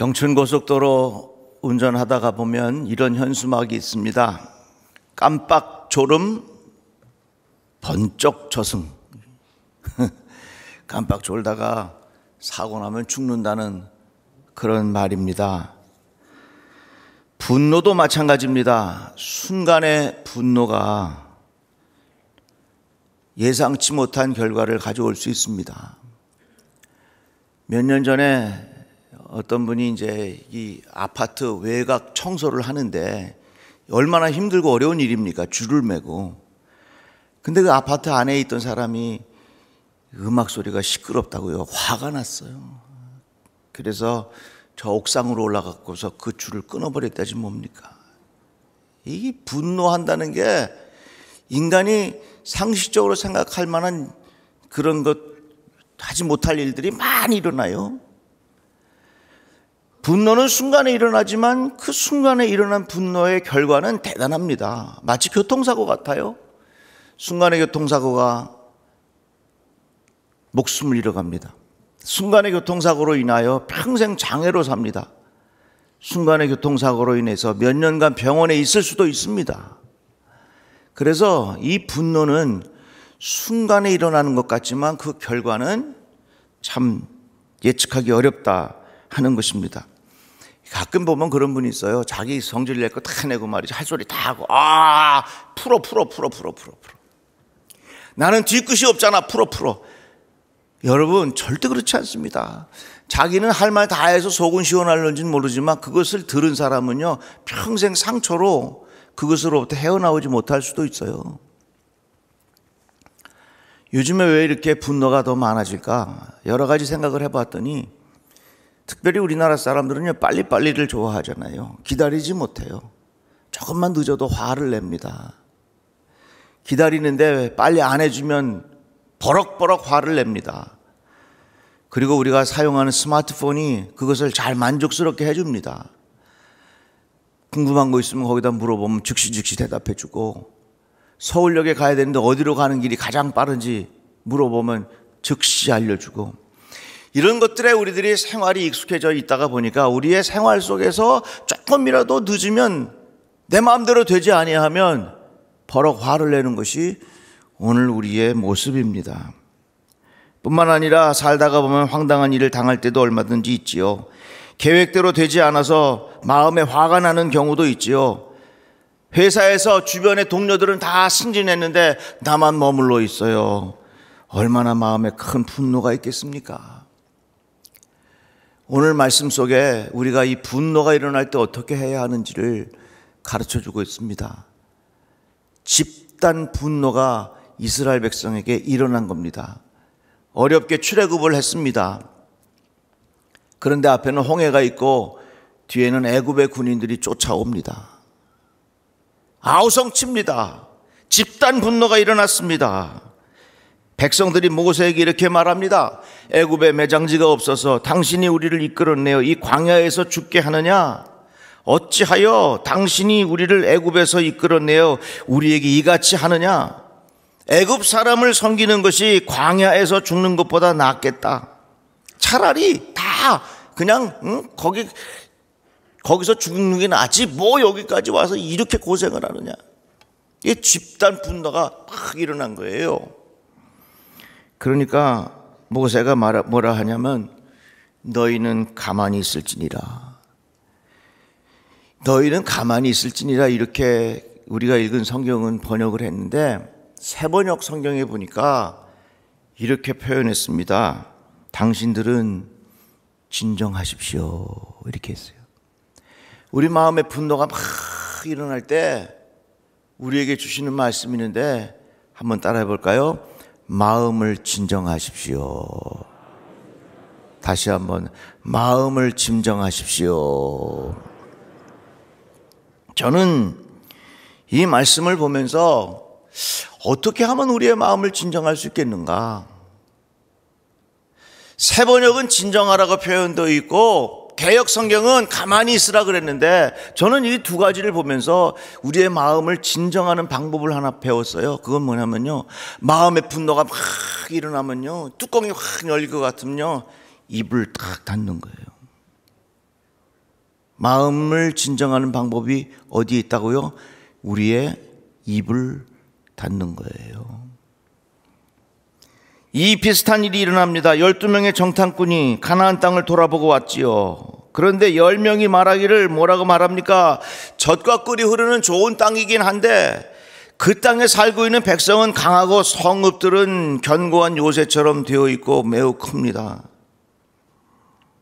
경춘고속도로 운전하다가 보면 이런 현수막이 있습니다. 깜빡 졸음, 번쩍 저승. 깜빡 졸다가 사고 나면 죽는다는 그런 말입니다. 분노도 마찬가지입니다. 순간의 분노가 예상치 못한 결과를 가져올 수 있습니다. 몇 년 전에 어떤 분이 이제 이 아파트 외곽 청소를 하는데 얼마나 힘들고 어려운 일입니까? 줄을 매고. 근데 그 아파트 안에 있던 사람이 음악 소리가 시끄럽다고요. 화가 났어요. 그래서 저 옥상으로 올라가고서 그 줄을 끊어버렸다지 뭡니까? 이 분노한다는 게 인간이 상식적으로 생각할 만한 그런 것 하지 못할 일들이 많이 일어나요. 분노는 순간에 일어나지만 그 순간에 일어난 분노의 결과는 대단합니다. 마치 교통사고 같아요. 순간의 교통사고가 목숨을 잃어갑니다. 순간의 교통사고로 인하여 평생 장애로 삽니다. 순간의 교통사고로 인해서 몇 년간 병원에 있을 수도 있습니다. 그래서 이 분노는 순간에 일어나는 것 같지만 그 결과는 참 예측하기 어렵다 하는 것입니다. 가끔 보면 그런 분이 있어요. 자기 성질 낼 거 다 내고 말이죠. 할 소리 다 하고 풀어. 나는 뒤끝이 없잖아. 풀어. 여러분 절대 그렇지 않습니다. 자기는 할 말 다 해서 속은 시원할는지는 모르지만 그것을 들은 사람은요 평생 상처로 그것으로부터 헤어나오지 못할 수도 있어요. 요즘에 왜 이렇게 분노가 더 많아질까? 여러 가지 생각을 해봤더니 특별히 우리나라 사람들은요 빨리빨리를 좋아하잖아요. 기다리지 못해요. 조금만 늦어도 화를 냅니다. 기다리는데 빨리 안 해주면 버럭버럭 화를 냅니다. 그리고 우리가 사용하는 스마트폰이 그것을 잘 만족스럽게 해줍니다. 궁금한 거 있으면 거기다 물어보면 즉시 대답해주고, 서울역에 가야 되는데 어디로 가는 길이 가장 빠른지 물어보면 즉시 알려주고, 이런 것들에 우리들이 생활이 익숙해져 있다가 보니까 우리의 생활 속에서 조금이라도 늦으면, 내 마음대로 되지 아니하면 버럭 화를 내는 것이 오늘 우리의 모습입니다. 뿐만 아니라 살다가 보면 황당한 일을 당할 때도 얼마든지 있지요. 계획대로 되지 않아서 마음에 화가 나는 경우도 있지요. 회사에서 주변의 동료들은 다 승진했는데 나만 머물러 있어요. 얼마나 마음에 큰 분노가 있겠습니까? 오늘 말씀 속에 우리가 이 분노가 일어날 때 어떻게 해야 하는지를 가르쳐주고 있습니다. 집단 분노가 이스라엘 백성에게 일어난 겁니다. 어렵게 출애굽을 했습니다. 그런데 앞에는 홍해가 있고 뒤에는 애굽의 군인들이 쫓아옵니다. 아우성칩니다. 집단 분노가 일어났습니다. 백성들이 모세에게 이렇게 말합니다. 애굽에 매장지가 없어서 당신이 우리를 이끌어내어 이 광야에서 죽게 하느냐? 어찌하여 당신이 우리를 애굽에서 이끌어내어 우리에게 이같이 하느냐? 애굽 사람을 섬기는 것이 광야에서 죽는 것보다 낫겠다. 차라리 다 그냥 거기서 죽는 게 낫지 뭐 여기까지 와서 이렇게 고생을 하느냐. 이 집단 분노가 막 일어난 거예요. 그러니까 모세가 뭐라 하냐면 너희는 가만히 있을지니라. 너희는 가만히 있을지니라 이렇게 우리가 읽은 성경은 번역을 했는데 새번역 성경에 보니까 이렇게 표현했습니다. 당신들은 진정하십시오. 이렇게 했어요. 우리 마음에 분노가 막 일어날 때 우리에게 주시는 말씀이 있는데 한번 따라해 볼까요? 마음을 진정하십시오. 다시 한번 마음을 진정하십시오. 저는 이 말씀을 보면서 어떻게 하면 우리의 마음을 진정할 수 있겠는가? 새번역은 진정하라고 표현되어 있고 개역 성경은 가만히 있으라 그랬는데 저는 이 두 가지를 보면서 우리의 마음을 진정하는 방법을 하나 배웠어요. 그건 뭐냐면요, 마음의 분노가 막 일어나면요 뚜껑이 확 열릴 것 같으면요 입을 딱 닫는 거예요. 마음을 진정하는 방법이 어디에 있다고요? 우리의 입을 닫는 거예요. 이 비슷한 일이 일어납니다. 12명의 정탐꾼이 가나안 땅을 돌아보고 왔지요. 그런데 10명이 말하기를 뭐라고 말합니까? 젖과 꿀이 흐르는 좋은 땅이긴 한데 그 땅에 살고 있는 백성은 강하고 성읍들은 견고한 요새처럼 되어 있고 매우 큽니다.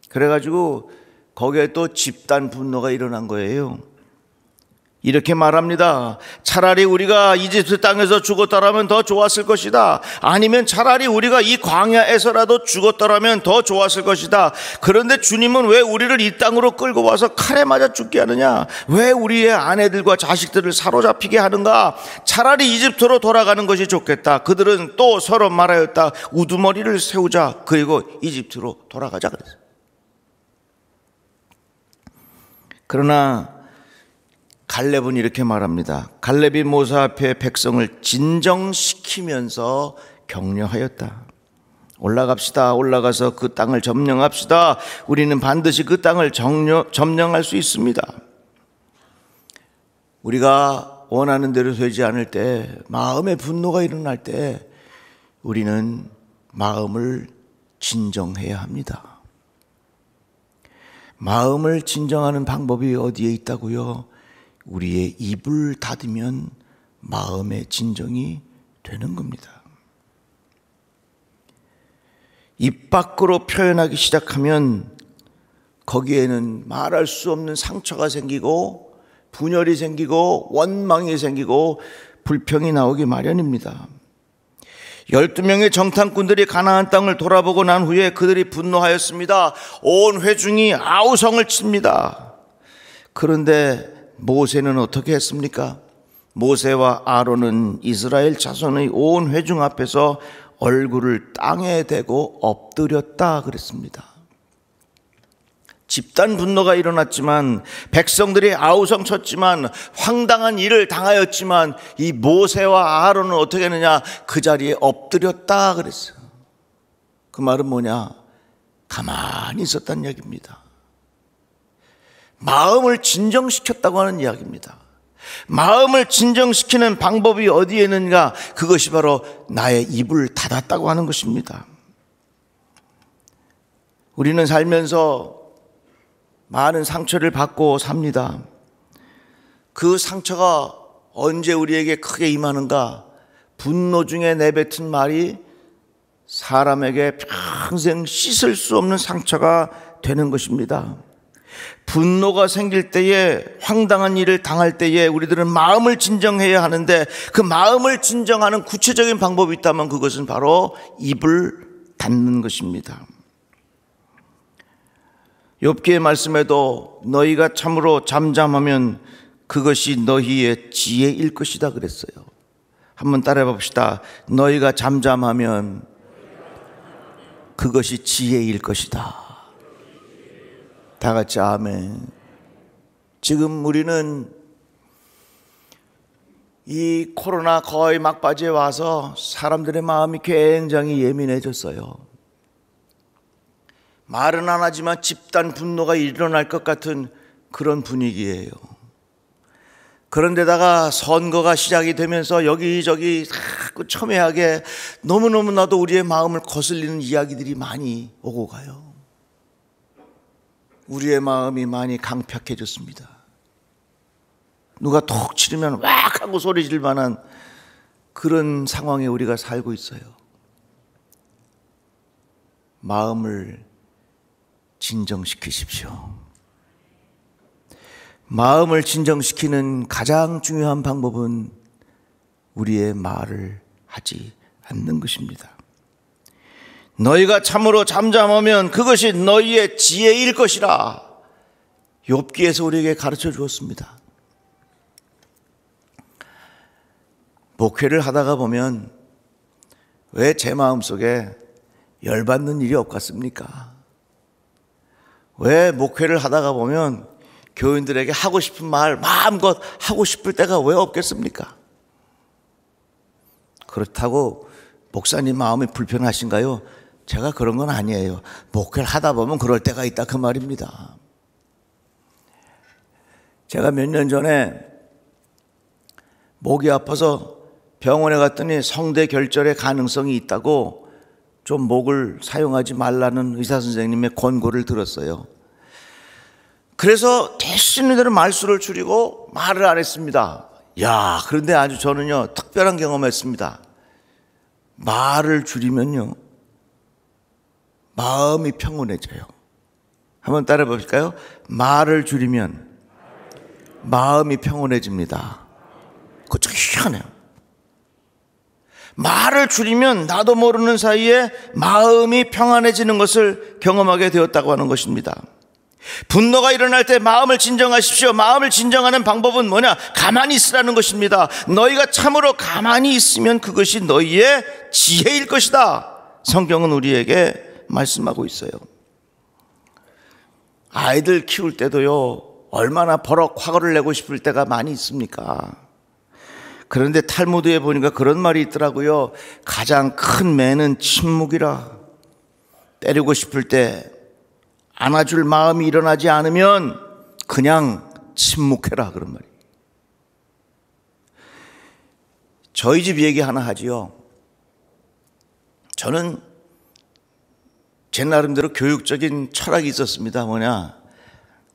그래가지고 거기에 또 집단 분노가 일어난 거예요. 이렇게 말합니다. 차라리 우리가 이집트 땅에서 죽었더라면 더 좋았을 것이다. 아니면 차라리 우리가 이 광야에서라도 죽었더라면 더 좋았을 것이다. 그런데 주님은 왜 우리를 이 땅으로 끌고 와서 칼에 맞아 죽게 하느냐? 왜 우리의 아내들과 자식들을 사로잡히게 하는가? 차라리 이집트로 돌아가는 것이 좋겠다. 그들은 또 서로 말하였다. 우두머리를 세우자. 그리고 이집트로 돌아가자 그랬어요. 그러나 갈렙은 이렇게 말합니다. 갈렙이 모세 앞에 백성을 진정시키면서 격려하였다. 올라갑시다. 올라가서 그 땅을 점령합시다. 우리는 반드시 그 땅을 점령할 수 있습니다. 우리가 원하는 대로 되지 않을 때, 마음의 분노가 일어날 때 우리는 마음을 진정해야 합니다. 마음을 진정하는 방법이 어디에 있다고요? 우리의 입을 닫으면 마음의 진정이 되는 겁니다. 입 밖으로 표현하기 시작하면 거기에는 말할 수 없는 상처가 생기고 분열이 생기고 원망이 생기고 불평이 나오기 마련입니다. 12명의 정탐꾼들이 가나안 땅을 돌아보고 난 후에 그들이 분노하였습니다. 온 회중이 아우성을 칩니다. 그런데 모세는 어떻게 했습니까? 모세와 아론은 이스라엘 자손의 온 회중 앞에서 얼굴을 땅에 대고 엎드렸다 그랬습니다. 집단 분노가 일어났지만, 백성들이 아우성 쳤지만, 황당한 일을 당하였지만, 이 모세와 아론은 어떻게 했느냐? 그 자리에 엎드렸다 그랬어요. 그 말은 뭐냐? 가만히 있었다는 이야기입니다. 마음을 진정시켰다고 하는 이야기입니다. 마음을 진정시키는 방법이 어디에 있는가? 그것이 바로 나의 입을 닫았다고 하는 것입니다. 우리는 살면서 많은 상처를 받고 삽니다. 그 상처가 언제 우리에게 크게 임하는가? 분노 중에 내뱉은 말이 사람에게 평생 씻을 수 없는 상처가 되는 것입니다. 분노가 생길 때에, 황당한 일을 당할 때에 우리들은 마음을 진정해야 하는데, 그 마음을 진정하는 구체적인 방법이 있다면 그것은 바로 입을 닫는 것입니다. 욥기의 말씀에도 너희가 참으로 잠잠하면 그것이 너희의 지혜일 것이다 그랬어요. 한번 따라해 봅시다. 너희가 잠잠하면 그것이 지혜일 것이다. 다 같이 아멘. 지금 우리는 이 코로나 거의 막바지에 와서 사람들의 마음이 굉장히 예민해졌어요. 말은 안 하지만 집단 분노가 일어날 것 같은 그런 분위기예요. 그런데다가 선거가 시작이 되면서 여기저기 자꾸 첨예하게 너무너무나도 우리의 마음을 거슬리는 이야기들이 많이 오고 가요. 우리의 마음이 많이 강팍해졌습니다. 누가 톡 치르면 왁 하고 소리 질 만한 그런 상황에 우리가 살고 있어요. 마음을 진정시키십시오. 마음을 진정시키는 가장 중요한 방법은 우리의 말을 하지 않는 것입니다. 너희가 참으로 잠잠하면 그것이 너희의 지혜일 것이라. 욥기에서 우리에게 가르쳐 주었습니다. 목회를 하다가 보면 왜 제 마음속에 열받는 일이 없겠습니까? 왜 목회를 하다가 보면 교인들에게 하고 싶은 말 마음껏 하고 싶을 때가 왜 없겠습니까? 그렇다고 목사님 마음이 불편하신가요? 제가 그런 건 아니에요. 목회를 하다 보면 그럴 때가 있다 그 말입니다. 제가 몇 년 전에 목이 아파서 병원에 갔더니 성대 결절의 가능성이 있다고 좀 목을 사용하지 말라는 의사 선생님의 권고를 들었어요. 그래서 되시는 대로 말수를 줄이고 말을 안 했습니다. 야, 그런데 아주 저는요 특별한 경험을 했습니다. 말을 줄이면요 마음이 평온해져요. 한번 따라 볼까요? 말을 줄이면 마음이 평온해집니다. 그거 참 희한해요. 말을 줄이면 나도 모르는 사이에 마음이 평안해지는 것을 경험하게 되었다고 하는 것입니다. 분노가 일어날 때 마음을 진정하십시오. 마음을 진정하는 방법은 뭐냐? 가만히 있으라는 것입니다. 너희가 참으로 가만히 있으면 그것이 너희의 지혜일 것이다. 성경은 우리에게 말씀하고 있어요. 아이들 키울 때도요 얼마나 버럭 화를 내고 싶을 때가 많이 있습니까? 그런데 탈무드에 보니까 그런 말이 있더라고요. 가장 큰 매는 침묵이라. 때리고 싶을 때 안아줄 마음이 일어나지 않으면 그냥 침묵해라, 그런 말이에요. 저희 집 얘기 하나 하지요. 저는 제 나름대로 교육적인 철학이 있었습니다. 뭐냐,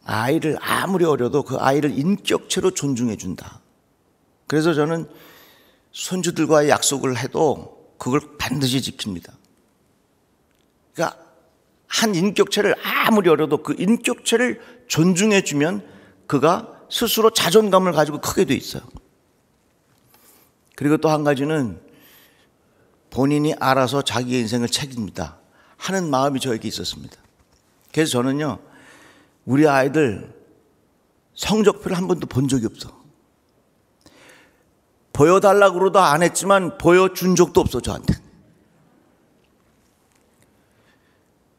아이를 아무리 어려도 그 아이를 인격체로 존중해 준다. 그래서 저는 손주들과의 약속을 해도 그걸 반드시 지킵니다. 그러니까 한 인격체를 아무리 어려도 그 인격체를 존중해 주면 그가 스스로 자존감을 가지고 크게 돼 있어요. 그리고 또 한 가지는 본인이 알아서 자기의 인생을 책임집니다 하는 마음이 저에게 있었습니다. 그래서 저는요 우리 아이들 성적표를 한 번도 본 적이 없어. 보여달라고 그러도 안 했지만 보여준 적도 없어 저한테.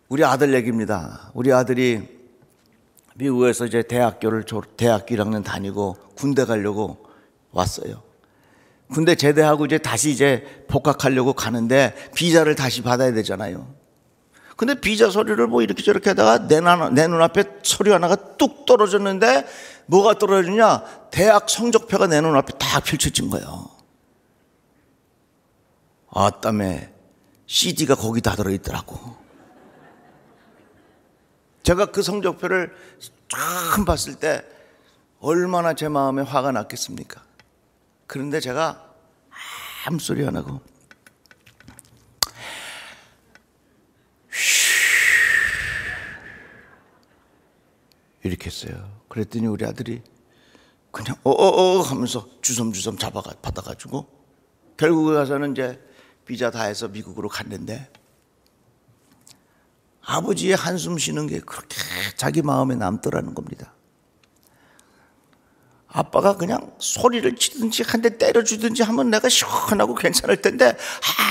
우리 아들 얘기입니다. 우리 아들이 미국에서 이제 대학교 1학년 다니고 군대 가려고 왔어요. 군대 제대하고 다시 복학하려고 가는데 비자를 다시 받아야 되잖아요. 근데 비자 서류를 뭐 이렇게 저렇게 하다가 내 눈앞에 서류 하나가 뚝 떨어졌는데 뭐가 떨어지냐? 대학 성적표가 내 눈앞에 딱 펼쳐진 거예요. 아따매 CD가 거기다 들어있더라고. 제가 그 성적표를 쫙 봤을 때 얼마나 제 마음에 화가 났겠습니까? 그런데 제가 아무 소리 안 하고 이렇게 했어요. 그랬더니 우리 아들이 그냥 하면서 주섬주섬 받아가지고 결국에 가서는 이제 비자 다 해서 미국으로 갔는데 아버지의 한숨 쉬는 게 그렇게 자기 마음에 남더라는 겁니다. 아빠가 그냥 소리를 치든지 한 대 때려주든지 하면 내가 시원하고 괜찮을 텐데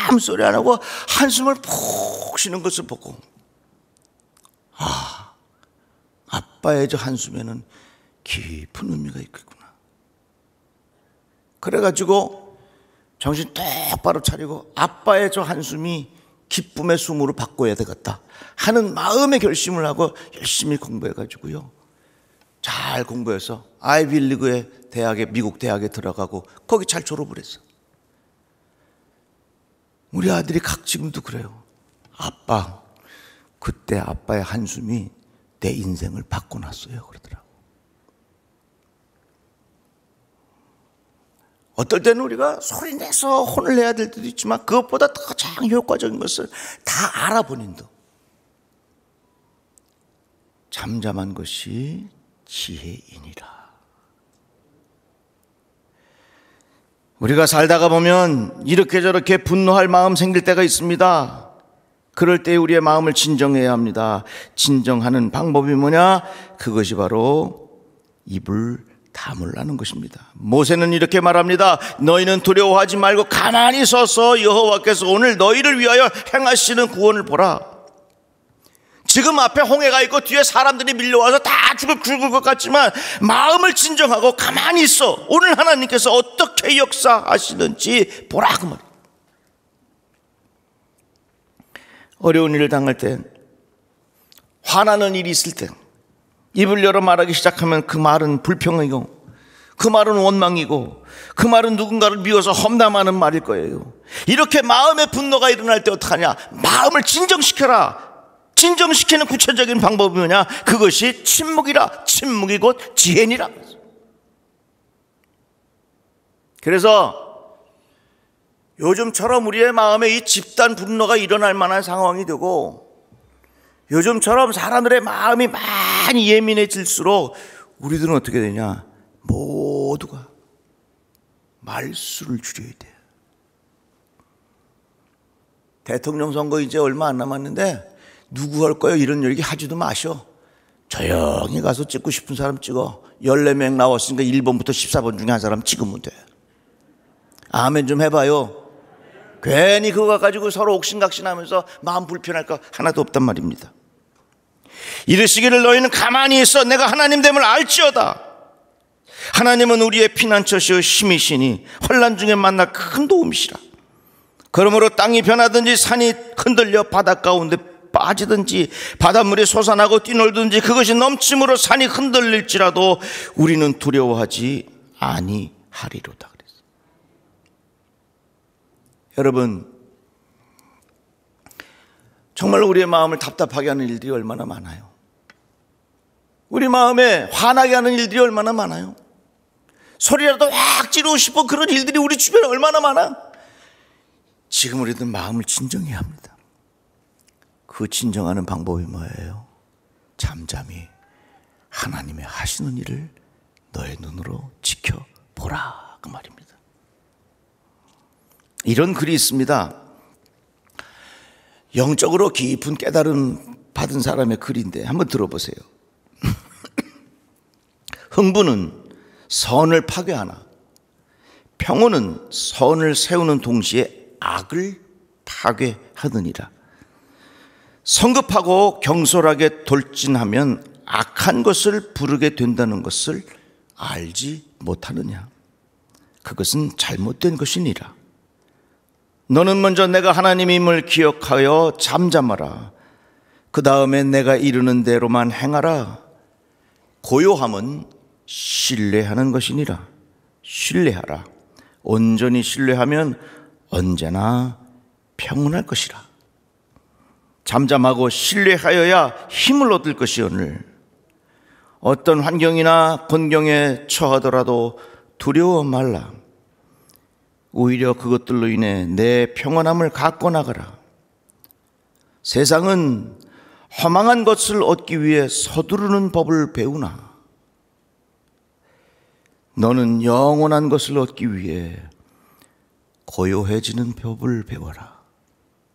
아무 소리 안 하고 한숨을 푹 쉬는 것을 보고 아빠의 저 한숨에는 깊은 의미가 있겠구나. 그래가지고 정신 똑바로 차리고 아빠의 저 한숨이 기쁨의 숨으로 바꿔야 되겠다 하는 마음의 결심을 하고 열심히 공부해가지고요 잘 공부해서 아이빌리그의 대학에, 미국 대학에 들어가고 거기 잘 졸업을 했어. 우리 아들이 지금도 그래요. 아빠, 그때 아빠의 한숨이 내 인생을 바꿔놨어요 그러더라고. 어떨 때는 우리가 소리 내서 혼을 내야 될 때도 있지만 그것보다 더 가장 효과적인 것을 다 알아보는도 잠잠한 것이 지혜이니라. 우리가 살다가 보면 이렇게 저렇게 분노할 마음 생길 때가 있습니다. 그럴 때 우리의 마음을 진정해야 합니다. 진정하는 방법이 뭐냐? 그것이 바로 입을 다물라는 것입니다. 모세는 이렇게 말합니다. 너희는 두려워하지 말고 가만히 서서 여호와께서 오늘 너희를 위하여 행하시는 구원을 보라. 지금 앞에 홍해가 있고 뒤에 사람들이 밀려와서 다 죽을 것 같지만 마음을 진정하고 가만히 있어. 오늘 하나님께서 어떻게 역사하시는지 보라 그 말이에요. 어려운 일을 당할 때, 화나는 일이 있을 때, 입을 열어 말하기 시작하면 그 말은 불평이고, 그 말은 원망이고, 그 말은 누군가를 미워서 험담하는 말일 거예요. 이렇게 마음의 분노가 일어날 때 어떡하냐? 마음을 진정시켜라. 진정시키는 구체적인 방법이 뭐냐? 그것이 침묵이라. 침묵이 곧 지혜니라. 그래서 요즘처럼 우리의 마음에 이 집단 분노가 일어날 만한 상황이 되고, 요즘처럼 사람들의 마음이 많이 예민해질수록 우리들은 어떻게 되냐? 모두가 말수를 줄여야 돼요. 대통령 선거 이제 얼마 안 남았는데 누구 할 거예요? 이런 얘기 하지도 마셔. 조용히 가서 찍고 싶은 사람 찍어. 14명 나왔으니까 1번부터 14번 중에 한 사람 찍으면 돼. 아멘 좀 해봐요. 괜히 그거 가지고 서로 옥신각신하면서 마음 불편할 거 하나도 없단 말입니다. 이르시기를 너희는 가만히 있어 내가 하나님 됨을 알지어다. 하나님은 우리의 피난처시오 힘이시니 환난 중에 만나 큰 도움이시라. 그러므로 땅이 변하든지 산이 흔들려 바닷 가운데 빠지든지 바닷물이 솟아나고 뛰놀든지 그것이 넘침으로 산이 흔들릴지라도 우리는 두려워하지 아니하리로다. 그랬어요. 여러분, 정말 우리의 마음을 답답하게 하는 일들이 얼마나 많아요. 우리 마음에 화나게 하는 일들이 얼마나 많아요. 소리라도 확 지르고 싶어 그런 일들이 우리 주변에 얼마나 많아. 지금 우리들 마음을 진정해야 합니다. 그 진정하는 방법이 뭐예요? 잠잠히 하나님의 하시는 일을 너의 눈으로 지켜보라, 그 말입니다. 이런 글이 있습니다. 영적으로 깊은 깨달음 받은 사람의 글인데 한번 들어보세요. 흥분은 선을 파괴하나 평온은 선을 세우는 동시에 악을 파괴하느니라. 성급하고 경솔하게 돌진하면 악한 것을 부르게 된다는 것을 알지 못하느냐. 그것은 잘못된 것이니라. 너는 먼저 내가 하나님임을 기억하여 잠잠하라. 그 다음에 내가 이르는 대로만 행하라. 고요함은 신뢰하는 것이니라. 신뢰하라. 온전히 신뢰하면 언제나 평온할 것이라. 잠잠하고 신뢰하여야 힘을 얻을 것이오늘 어떤 환경이나 곤경에 처하더라도 두려워 말라. 오히려 그것들로 인해 내 평안함을 갖고 나가라. 세상은 허망한 것을 얻기 위해 서두르는 법을 배우나 너는 영원한 것을 얻기 위해 고요해지는 법을 배워라.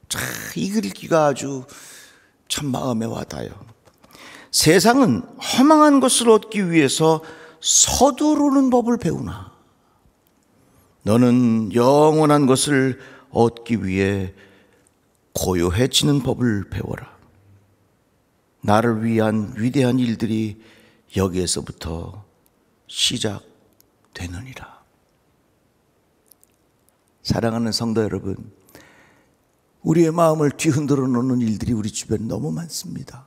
자, 이 글귀가 아주 참 마음에 와닿아요. 세상은 허망한 것을 얻기 위해서 서두르는 법을 배우나 너는 영원한 것을 얻기 위해 고요해지는 법을 배워라. 나를 위한 위대한 일들이 여기에서부터 시작되느니라. 사랑하는 성도 여러분, 우리의 마음을 뒤흔들어 놓는 일들이 우리 주변에 너무 많습니다.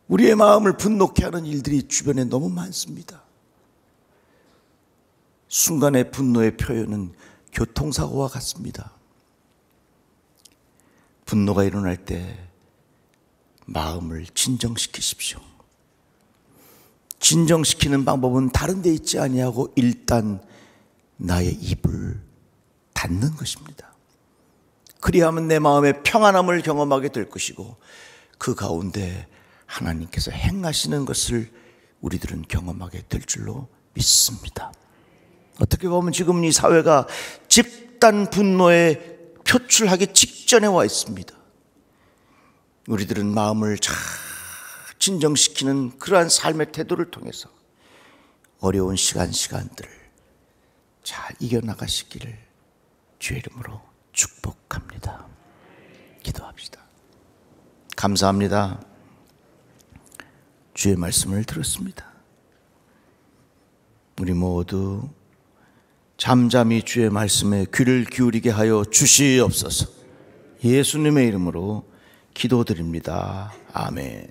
우리의 마음을 분노케 하는 일들이 주변에 너무 많습니다. 순간의 분노의 표현은 교통사고와 같습니다. 분노가 일어날 때 마음을 진정시키십시오. 진정시키는 방법은 다른 데 있지 아니하고 일단 나의 입을 닫는 것입니다. 그리하면 내 마음의 평안함을 경험하게 될 것이고 그 가운데 하나님께서 행하시는 것을 우리들은 경험하게 될 줄로 믿습니다. 어떻게 보면 지금 이 사회가 집단 분노에 표출하기 직전에 와 있습니다. 우리들은 마음을 잘 진정시키는 그러한 삶의 태도를 통해서 어려운 시간들을 잘 이겨나가시기를 주의 이름으로 축복합니다. 기도합시다. 감사합니다. 주의 말씀을 들었습니다. 우리 모두 잠잠히 주의 말씀에 귀를 기울이게 하여 주시옵소서. 예수님의 이름으로 기도드립니다. 아멘.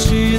시